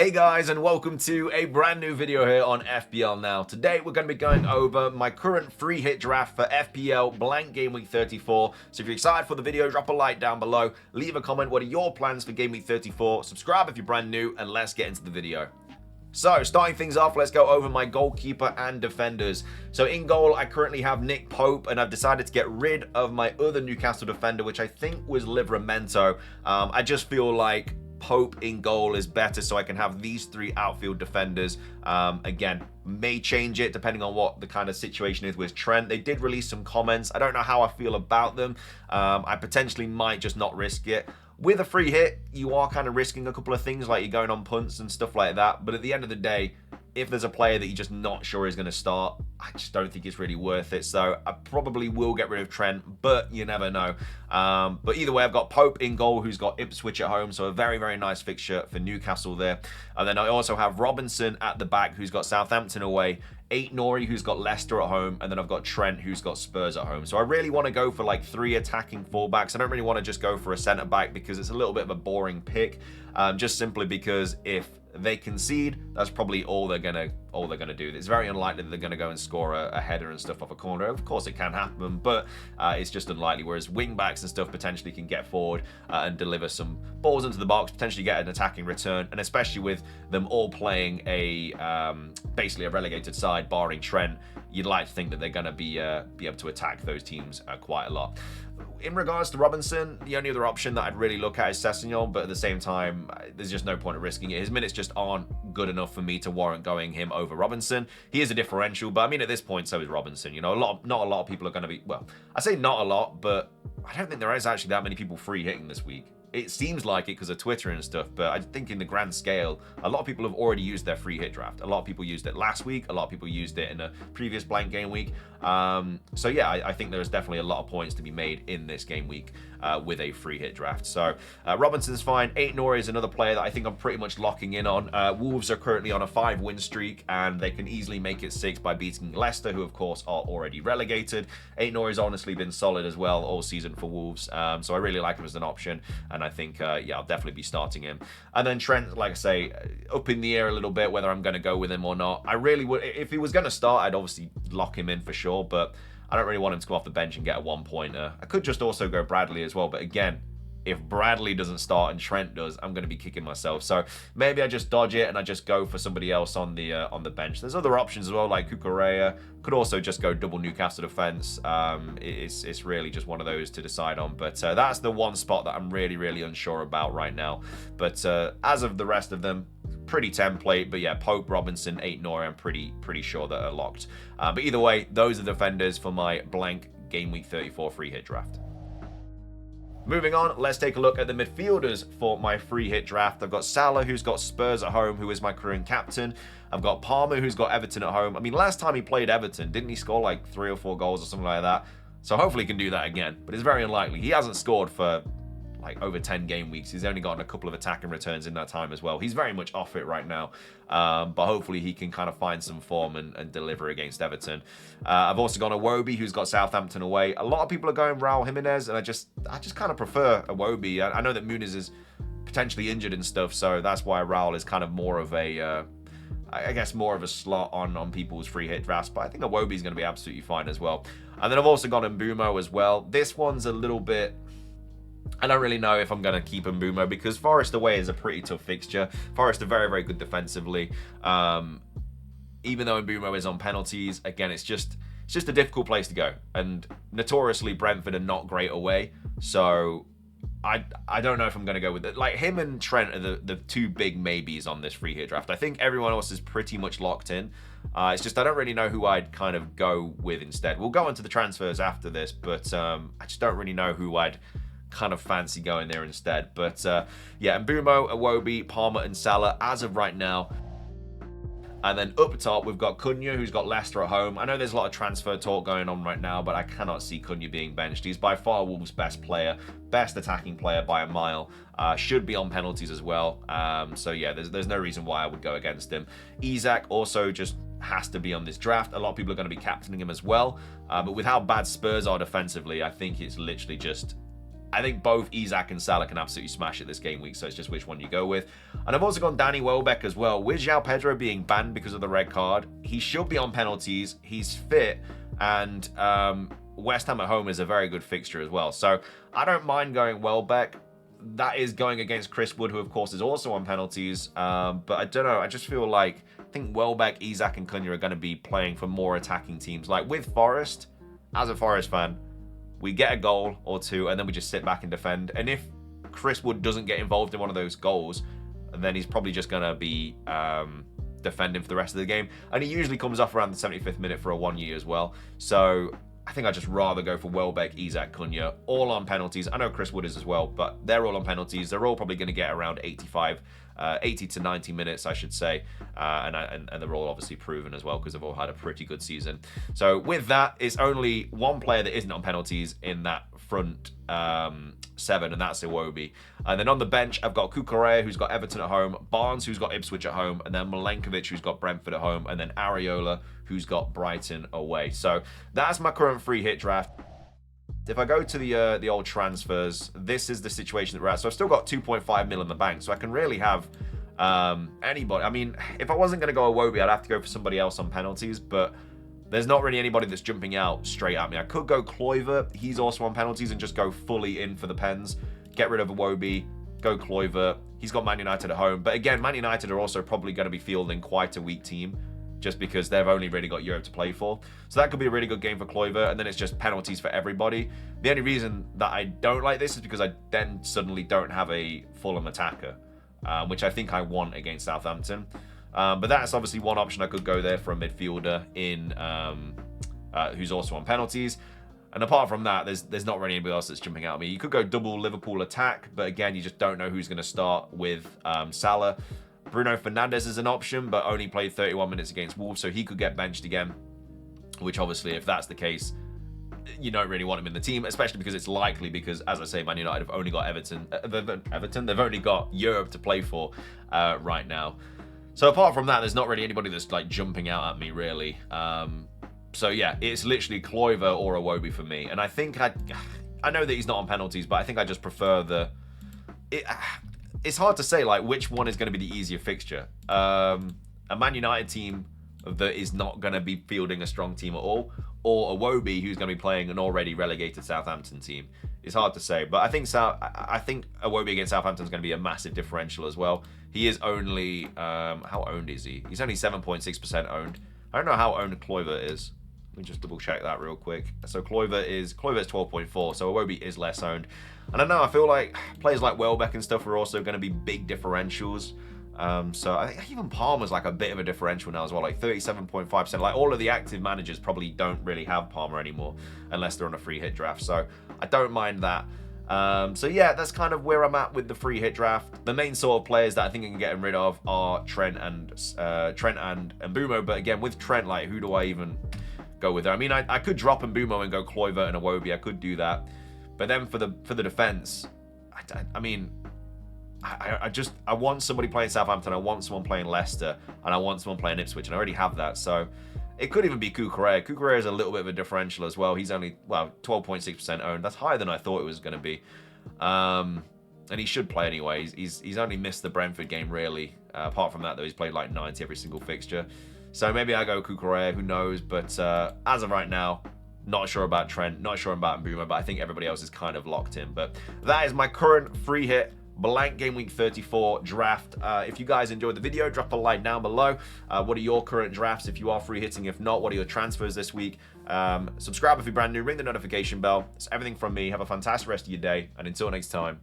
Hey guys, and welcome to a brand new video here on FPL Now. Today we're going to be going over my current free hit draft for FPL Blank Gameweek 34. So if you're excited for the video, drop a like down below, leave a comment. What are your plans for Gameweek 34? Subscribe if you're brand new, and let's get into the video. So, starting things off, let's go over my goalkeeper and defenders. So in goal, I currently have Nick Pope, and I've decided to get rid of my other Newcastle defender, which I think was Livramento. I just feel like Pope in goal is better, so I can have these three outfield defenders. Again, may change it depending on what the kind of situation is with Trent. They did release some comments. I don't know how I feel about them. I potentially might just not risk it. With a free hit, you are kind of risking a couple of things, like you're going on punts and stuff like that. But at the end of the day, if there's a player that you're just not sure is going to start, I just don't think it's really worth it. So I probably will get rid of Trent, but you never know. But either way, I've got Pope in goal, who's got Ipswich at home. So a very, very nice fixture for Newcastle there. And then I also have Robinson at the back, who's got Southampton away. Nori, who's got Leicester at home, and then I've got Trent, who's got Spurs at home. So I really want to go for like three attacking fullbacks. I don't really want to just go for a centre back because it's a little bit of a boring pick, just simply because if they concede, that's probably all they're gonna do. It's very unlikely that they're gonna go and score a header and stuff off a corner. Of course, it can happen, but it's just unlikely. Whereas wing backs and stuff potentially can get forward and deliver some balls into the box, potentially get an attacking return, and especially with them all playing a basically a relegated side, barring Trent, you'd like to think that they're gonna be able to attack those teams quite a lot. In regards to Robinson, the only other option that I'd really look at is Sessegnon, but at the same time, there's just no point of risking it. His minutes just aren't good enough for me to warrant going him over Robinson. He is a differential, but I mean, at this point, so is Robinson. You know, not a lot of people are going to be, well, I say not a lot, but I don't think there is actually that many people free hitting this week. It seems like it because of Twitter and stuff, but I think in the grand scale, a lot of people have already used their free hit draft. A lot of people used it last week. A lot of people used it in a previous blank game week. So yeah, I think there's definitely a lot of points to be made in this game week with a free hit draft. So Robinson's fine. Nori is another player that I think I'm pretty much locking in on. Wolves are currently on a 5-win streak, and they can easily make it 6 by beating Leicester, who of course are already relegated. Nori's honestly been solid as well all season for Wolves, so I really like him as an option, and I think yeah, I'll definitely be starting him. And then Trent, like I say, up in the air a little bit whether I'm going to go with him or not. I really would, if he was going to start, I'd obviously lock him in for sure, but I don't really want him to come off the bench and get a one-pointer. I could just also go Bradley as well, but again, if Bradley doesn't start and Trent does, I'm going to be kicking myself. So maybe I just dodge it and I just go for somebody else on the bench. There's other options as well, like Cucurella. Could also just go double Newcastle defense. It's really just one of those to decide on. But that's the one spot that I'm really, really unsure about right now. But as of the rest of them, pretty template. But yeah, Pope, Robinson, Nori, I'm pretty sure that are locked. But either way, those are the defenders for my blank Game Week 34 free hit draft. Moving on, let's take a look at the midfielders for my free hit draft. I've got Salah, who's got Spurs at home, who is my current captain. I've got Palmer, who's got Everton at home. I mean, last time he played Everton, didn't he score like 3 or 4 goals or something like that? So hopefully he can do that again, but it's very unlikely. He hasn't scored for like over 10 game weeks. He's only gotten a couple of attacking returns in that time as well. He's very much off it right now, but hopefully he can kind of find some form and deliver against Everton. I've also got Iwobi, who's got Southampton away. A lot of people are going Raul Jimenez, and I just kind of prefer Iwobi. I know that Muniz is potentially injured and stuff, so that's why Raul is kind of more of a I guess more of a slot on people's free hit drafts, but I think Iwobi is going to be absolutely fine as well. And then I've also got Mbeumo as well. This one's a little bit, I don't really know if I'm going to keep Mbeumo because Forest away is a pretty tough fixture. Forest are very, very good defensively. Even though Mbeumo is on penalties, again, it's just a difficult place to go. And notoriously, Brentford are not great away. So I don't know if I'm going to go with it. Like, him and Trent are the two big maybes on this free hit draft. I think everyone else is pretty much locked in. It's just I don't really know who I'd kind of go with instead. We'll go into the transfers after this, but I just don't really know who I'd kind of fancy going there instead. But yeah, Mbeumo, Iwobi, Palmer and Salah as of right now. And then up top, we've got Cunha, who's got Leicester at home. I know there's a lot of transfer talk going on right now, but I cannot see Cunha being benched. He's by far Wolves' best player, best attacking player by a mile. Should be on penalties as well. So yeah, there's no reason why I would go against him. Isak also just has to be on this draft. A lot of people are going to be captaining him as well. But with how bad Spurs are defensively, I think it's literally just I think both Isak and Salah can absolutely smash it this game week, so it's just which one you go with. And I've also gone Danny Welbeck as well. With João Pedro being banned because of the red card, he should be on penalties. He's fit, and West Ham at home is a very good fixture as well. So I don't mind going Welbeck. That is going against Chris Wood, who of course is also on penalties. But I don't know. I just feel like I think Welbeck, Isak, and Cunha are going to be playing for more attacking teams. Like with Forest, as a Forest fan, we get a goal or two, and then we just sit back and defend. And if Chris Wood doesn't get involved in one of those goals, then he's probably just going to be defending for the rest of the game. And he usually comes off around the 75th minute for a 1 year as well. So I think I'd just rather go for Welbeck, Isak, Cunha, all on penalties. I know Chris Wood is as well, but they're all on penalties. They're all probably going to get around 80 to 90 minutes, I should say. And they're all obviously proven as well because they've all had a pretty good season. So with that, it's only one player that isn't on penalties in that front seven, and that's Iwobi. And then on the bench, I've got Cucurella, who's got Everton at home, Barnes, who's got Ipswich at home, and then Milenkovic, who's got Brentford at home, and then Areola, who's got Brighton away. So that's my current free hit draft. If I go to the old transfers, this is the situation that we're at. So I've still got 2.5 mil in the bank, so I can really have anybody. I mean, if I wasn't going to go Iwobi, I'd have to go for somebody else on penalties, but there's not really anybody that's jumping out straight at me. I could go Kluivert. He's also on penalties, and just go fully in for the pens. Get rid of Iwobi, go Kluivert. He's got Man United at home. But again, Man United are also probably going to be fielding quite a weak team, just because they've only really got Europe to play for. So that could be a really good game for Kluivert, and then it's just penalties for everybody. The only reason that I don't like this is because I then suddenly don't have a Fulham attacker, which I think I want against Southampton. But that's obviously one option. I could go there for a midfielder in who's also on penalties. And apart from that, there's not really anybody else that's jumping out at me. You could go double Liverpool attack, but again, you just don't know who's going to start with Salah. Bruno Fernandes is an option, but only played 31 minutes against Wolves, so he could get benched again, which obviously, if that's the case, you don't really want him in the team, especially because it's likely, because, as I say, Man United have only got Everton. They've only got Europe to play for right now. So apart from that, there's not really anybody that's like jumping out at me, really. So yeah, it's literally Kluivert or Iwobi for me. And I think I know that he's not on penalties, but I think I just prefer it's hard to say like which one is going to be the easier fixture. A Man United team that is not going to be fielding a strong team at all, or Iwobi, who's going to be playing an already relegated Southampton team. It's hard to say, but I think Iwobi against Southampton is going to be a massive differential as well. He is only how owned is he? He's only 7.6% owned. I don't know how owned Kluivert is. Let me just double check that real quick. So Kluivert's 12.4, so Iwobi is less owned. And I know, I feel like players like Welbeck and stuff are also going to be big differentials. So I think even Palmer's like a bit of a differential now as well, like 37.5%. Like all of the active managers probably don't really have Palmer anymore unless they're on a free hit draft. So I don't mind that. So yeah, that's kind of where I'm at with the free hit draft. The main sort of players that I think I can get rid of are Trent and Mbeumo. But again, with Trent, like who do I even go with there? I mean, I could drop Mbeumo and go Kluivert and Iwobi. I could do that. But then for the defense, I mean, I want somebody playing Southampton, I want someone playing Leicester, and I want someone playing Ipswich, and I already have that. So it could even be Cucurella. Cucurella is a little bit of a differential as well. He's only, 12.6% owned. That's higher than I thought it was going to be. And he should play anyway. He's only missed the Brentford game, really. Apart from that, though, he's played like 90 every single fixture. So maybe I go Cucurella, who knows. But as of right now, not sure about Trent, not sure about Mbeumo, but I think everybody else is kind of locked in. But that is my current free hit Blank Game Week 34 draft. If you guys enjoyed the video, drop a like down below. What are your current drafts if you are free hitting? If not, what are your transfers this week? Subscribe if you're brand new, ring the notification bell. It's everything from me. Have a fantastic rest of your day, and until next time,